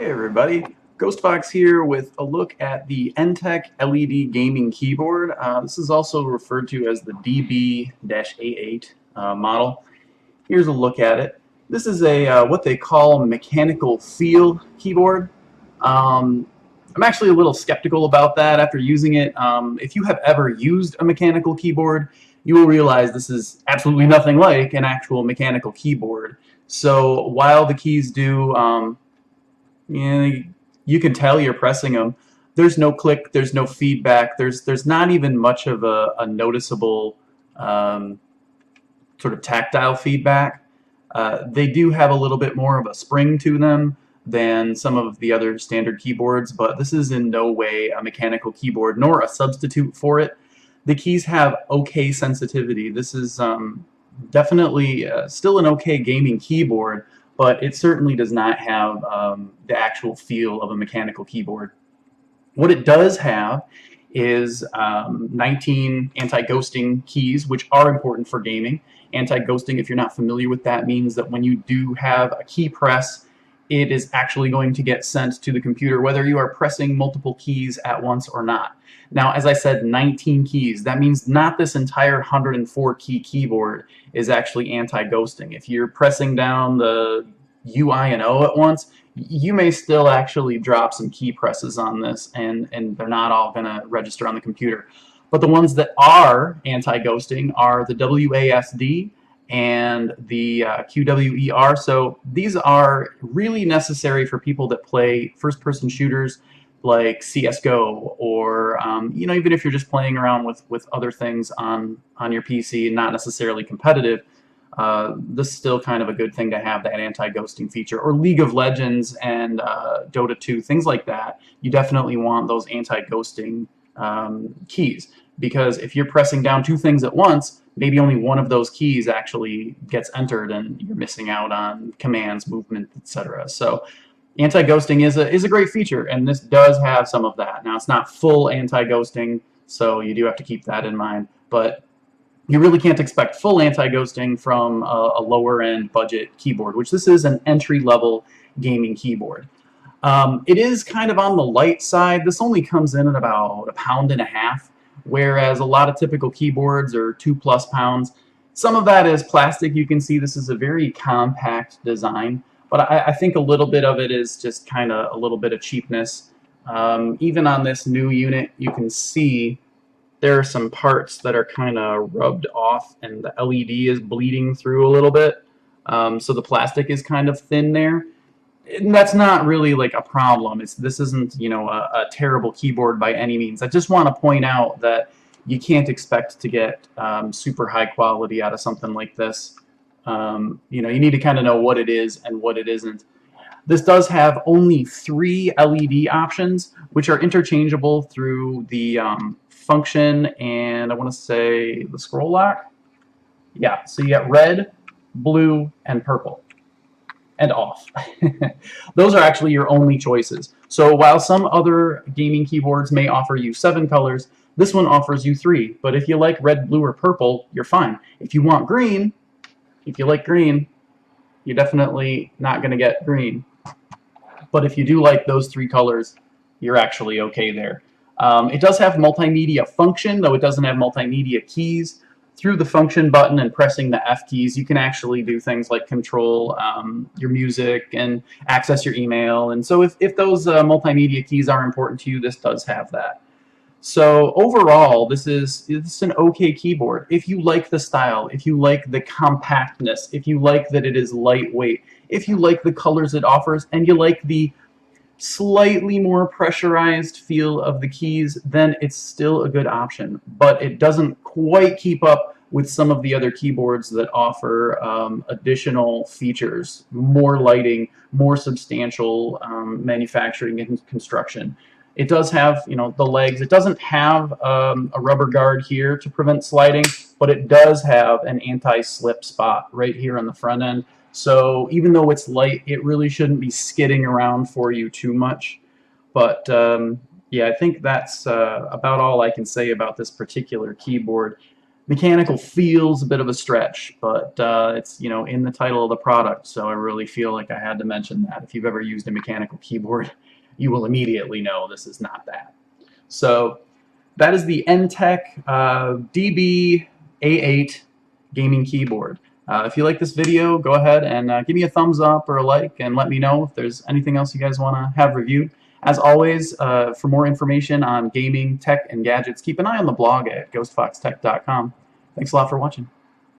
Hey everybody, GhostFox here with a look at the EnTeck LED gaming keyboard. This is also referred to as the DB-A8 model. Here's a look at it. This is a what they call mechanical feel keyboard. I'm actually a little skeptical about that after using it. If you have ever used a mechanical keyboard, you will realize this is absolutely nothing like an actual mechanical keyboard. So while the keys do you can tell you're pressing them. There's no click, there's no feedback, there's not even much of a noticeable sort of tactile feedback. They do have a little bit more of a spring to them than some of the other standard keyboards, but this is in no way a mechanical keyboard nor a substitute for it. The keys have okay sensitivity. This is definitely still an okay gaming keyboard, but it certainly does not have the actual feel of a mechanical keyboard. What it does have is 19 anti-ghosting keys, which are important for gaming. Anti-ghosting, if you're not familiar with that, means that when you do have a key press, it is actually going to get sent to the computer, whether you are pressing multiple keys at once or not. Now, as I said, 19 keys. That means not this entire 104 key keyboard is actually anti-ghosting. If you're pressing down the U, I, and O at once, you may still actually drop some key presses on this, and they're not all going to register on the computer. But the ones that are anti-ghosting are the WASD and the QWER. So these are really necessary for people that play first-person shooters like CSGO, or even if you're just playing around with other things on your PC and not necessarily competitive. This is still kind of a good thing to have, that anti-ghosting feature. Or League of Legends and Dota 2, things like that. You definitely want those anti-ghosting keys, because if you're pressing down two things at once, maybe only one of those keys actually gets entered and you're missing out on commands, movement, etc. So anti-ghosting is a great feature, and this does have some of that. Now, it's not full anti-ghosting, so you do have to keep that in mind, but you really can't expect full anti-ghosting from a lower-end budget keyboard, which this is an entry-level gaming keyboard. It is kind of on the light side. This only comes in at about £1.50 pounds, whereas a lot of typical keyboards are 2+ pounds. Some of that is plastic. You can see this is a very compact design, but I think a little bit of it is just kind of a little bit of cheapness. Even on this new unit, you can see there are some parts that are kind of rubbed off, and the LED is bleeding through a little bit. So the plastic is kind of thin there. And that's not really like a problem. This isn't, a terrible keyboard by any means. I just want to point out that you can't expect to get super high quality out of something like this. You need to kind of know what it is and what it isn't. This does have only 3 LED options, which are interchangeable through the function and I want to say the scroll lock. Yeah, so you got red, blue, and purple. And off. Those are actually your only choices. So while some other gaming keyboards may offer you 7 colors, this one offers you 3. But if you like red, blue, or purple, you're fine. If you want green, if you like green, you're definitely not going to get green. But if you do like those 3 colors, you're actually okay there. It does have multimedia function, though it doesn't have multimedia keys. Through the function button and pressing the F keys, you can actually do things like control your music and access your email. And so if those multimedia keys are important to you, this does have that. So overall, this is an okay keyboard. If you like the style, if you like the compactness, if you like that it is lightweight, if you like the colors it offers, and you like the slightly more pressurized feel of the keys, then it's still a good option. But it doesn't quite keep up with some of the other keyboards that offer additional features, more lighting, more substantial manufacturing and construction. It does have, the legs. It doesn't have a rubber guard here to prevent sliding, but it does have an anti-slip spot right here on the front end. So even though it's light, it really shouldn't be skidding around for you too much. But yeah, I think that's about all I can say about this particular keyboard. Mechanical feels a bit of a stretch, but it's, you know, in the title of the product, so I really feel like I had to mention that. If you've ever used a mechanical keyboard, you will immediately know this is not that. So that is the EnTeck DB-A8 gaming keyboard. If you like this video, go ahead and give me a thumbs up or a like and let me know if there's anything else you guys want to have reviewed. As always, for more information on gaming, tech, and gadgets, keep an eye on the blog at ghostfoxtech.com. Thanks a lot for watching.